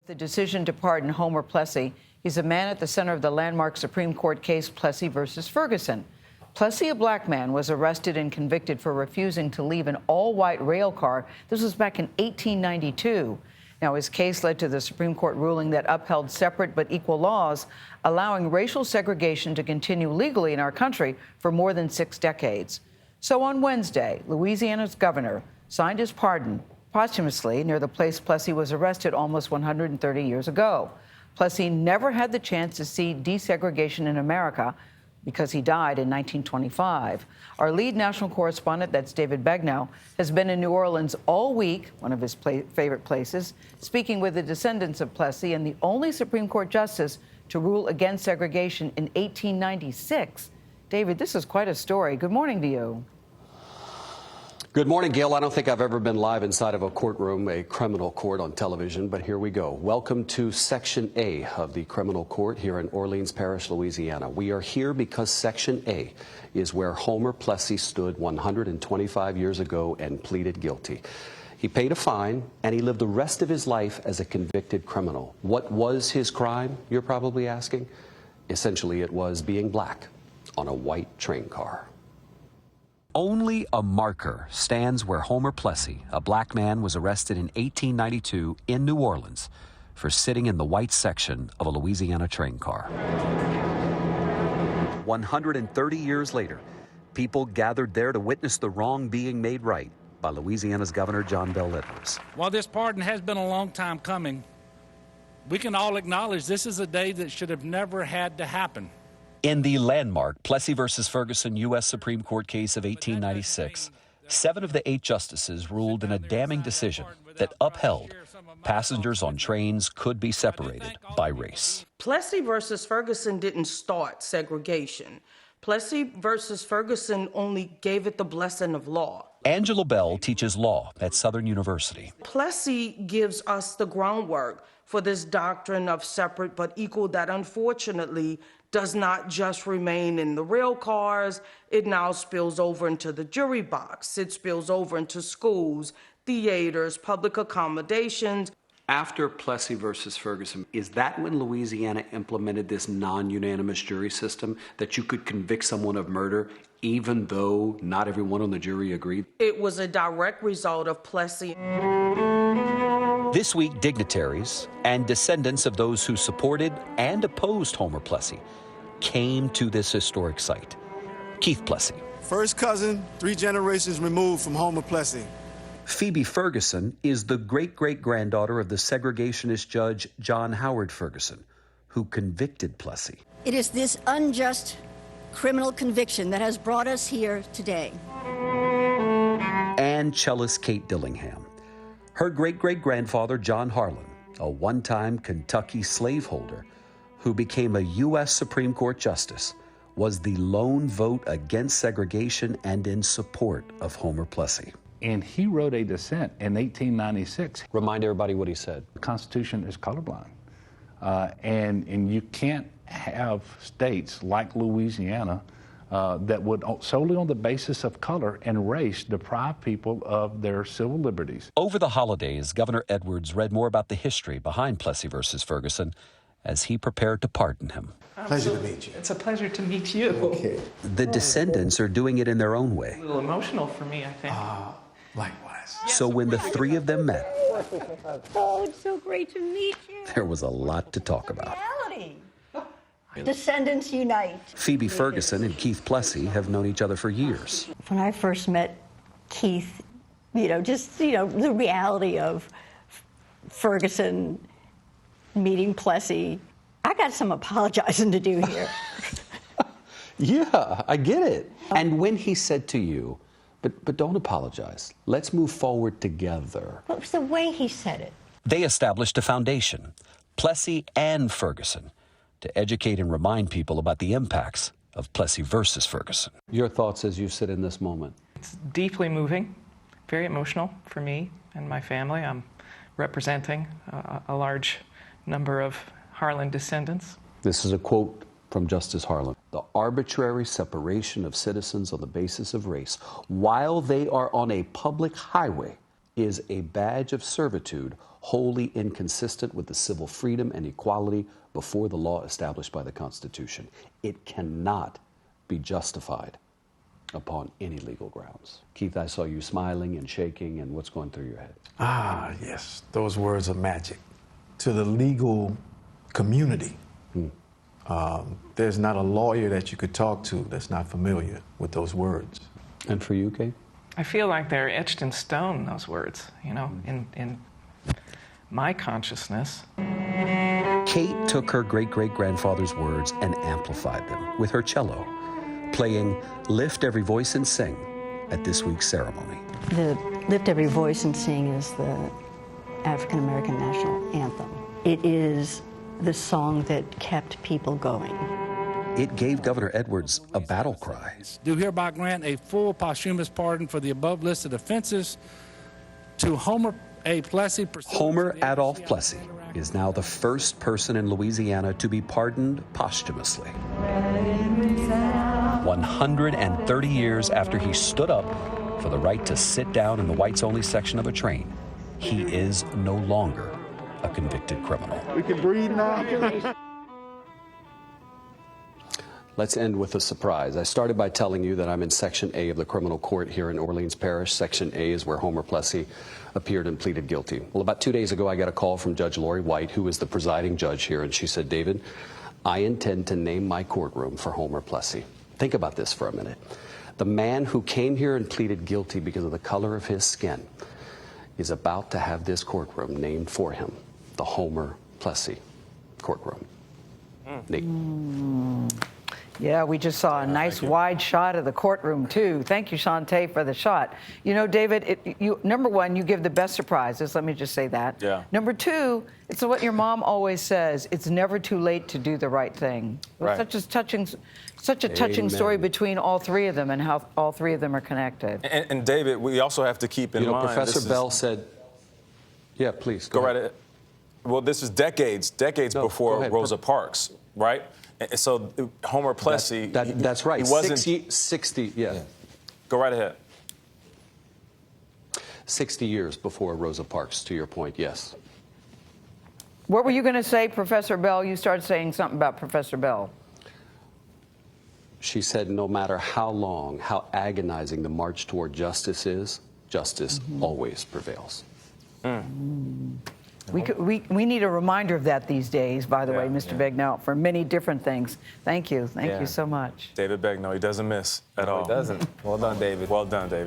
The decision to pardon Homer Plessy. He's a man at the center of the landmark Supreme Court case Plessy versus Ferguson. Plessy, a black man, was arrested and convicted for refusing to leave an all-white rail car. This was back in 1892. Now, his case led to the Supreme Court ruling that upheld separate but equal laws, allowing racial segregation to continue legally in our country for more than 6 decades. So on Wednesday, Louisiana's governor signed his pardon posthumously near the place Plessy was arrested almost 130 years ago. Plessy never had the chance to see desegregation in America because he died in 1925. Our lead national correspondent, that's David Begnaud, has been in New Orleans all week, one of his favorite places, speaking with the descendants of Plessy and the only Supreme Court justice to rule against segregation in 1896. David, this is quite a story. Good morning to you. Good morning, Gayle. I don't think I've ever been live inside of a courtroom, a criminal court on television, but here we go. Welcome to Section A of the criminal court here in Orleans Parish, Louisiana. We are here because Section A is where Homer Plessy stood 125 years ago and pleaded guilty. He paid a fine, and he lived the rest of his life as a convicted criminal. What was his crime, you're probably asking? Essentially, it was being black on a white train car. Only a marker stands where Homer Plessy, a black man, was arrested in 1892 in New Orleans for sitting in the white section of a Louisiana train car. 130 years later, people gathered there to witness the wrong being made right by Louisiana's Governor John Bel Edwards. While this pardon has been a long time coming, we can all acknowledge this is a day that should have never had to happen. In the landmark Plessy versus Ferguson U.S. Supreme Court case of 1896, 7 of the 8 justices ruled in a damning decision that upheld passengers on trains could be separated by race. Plessy versus Ferguson didn't start segregation. Plessy versus Ferguson only gave it the blessing of law. Angela Bell teaches law at Southern University. Plessy gives us the groundwork for this doctrine of separate but equal that unfortunately does not just remain in the rail cars. It now spills over into the jury box. It spills over into schools, theaters, public accommodations. After Plessy versus Ferguson, is that when Louisiana implemented this non-unanimous jury system that you could convict someone of murder even though not everyone on the jury agreed? It was a direct result of Plessy. This week, dignitaries and descendants of those who supported and opposed Homer Plessy came to this historic site. Keith Plessy. First cousin, 3 generations removed from Homer Plessy. Phoebe Ferguson is the great-great-granddaughter of the segregationist judge John Howard Ferguson, who convicted Plessy. It is this unjust criminal conviction that has brought us here today. And cellist Kate Dillingham. Her great-great-grandfather, John Harlan, a one-time Kentucky slaveholder who became a U.S. Supreme Court justice, was the lone vote against segregation and in support of Homer Plessy. And he wrote a dissent in 1896. Remind everybody what he said. The Constitution is colorblind. And you can't have states like Louisiana that would solely on the basis of color and race deprive people of their civil liberties. Over the holidays, Governor Edwards read more about the history behind Plessy versus Ferguson as he prepared to pardon him. Pleasure to meet you. It's a pleasure to meet you. Okay. The descendants are doing it in their own way. A little emotional for me, I think. Likewise. So when the 3 of them met, Oh, it's so great to meet you. there was a lot to talk about. Descendants unite. Phoebe Ferguson and Keith Plessy have known each other for years. When I first met Keith, the reality of Ferguson meeting Plessy, I got some apologizing to do here. Yeah, I get it. And when he said to you, but don't apologize, let's move forward together. What was the way he said it? They established a foundation, Plessy and Ferguson, to educate and remind people about the impacts of Plessy versus Ferguson. Your thoughts as you sit in this moment? It's deeply moving, very emotional for me and my family. I'm representing a large number of Harlan descendants. This is a quote from Justice Harlan. The arbitrary separation of citizens on the basis of race while they are on a public highway is a badge of servitude wholly inconsistent with the civil freedom and equality before the law established by the Constitution. It cannot be justified upon any legal grounds. Keith, I saw you smiling and shaking, and what's going through your head? Ah, yes, those words are magic. To the legal community, there's not a lawyer that you could talk to that's not familiar with those words. And for you, Kate? I feel like they're etched in stone, those words, you know, in my consciousness. Kate took her great-great-grandfather's words and amplified them with her cello, playing Lift Every Voice and Sing at this week's ceremony. The Lift Every Voice and Sing is the African American national anthem. It is the song that kept people going. It gave Governor Edwards a battle cry. Do hereby grant a full posthumous pardon for the above listed offenses to Homer A. Plessy. Homer Adolph Plessy is now the first person in Louisiana to be pardoned posthumously. 130 years after he stood up for the right to sit down in the whites-only section of a train, he is no longer a convicted criminal. We can breathe now. Let's end with a surprise. I started by telling you that I'm in Section A of the criminal court here in Orleans Parish. Section A is where Homer Plessy appeared and pleaded guilty. Well, about 2 days ago, I got a call from Judge Lori White, who is the presiding judge here, and she said, David, I intend to name my courtroom for Homer Plessy. Think about this for a minute. The man who came here and pleaded guilty because of the color of his skin is about to have this courtroom named for him, the Homer Plessy courtroom. Nate. Yeah, we just saw a nice wide shot of the courtroom, too. Thank you, Shantae, for the shot. You know, David, number one, you give the best surprises. Let me just say that. Yeah. Number two, it's what your mom always says. It's never too late to do the right thing. Right. Such a touching story between all three of them and how all three of them are connected. And David, we also have to keep in mind. Professor Bell said, yeah, please. Go right ahead. Well, this is decades before Rosa Parks, right? And so Homer Plessy. That's right. He wasn't 60, yeah. Go right ahead. 60 years before Rosa Parks, to your point, yes. What were you going to say, Professor Bell? You started saying something about Professor Bell. She said no matter how long, how agonizing the march toward justice is, justice always prevails. We need a reminder of that these days, by the way, Mr. Begnaud, for many different things. Thank you. Thank you so much. David Begnaud, he doesn't miss at all. He doesn't. Well done, David. Well done, David.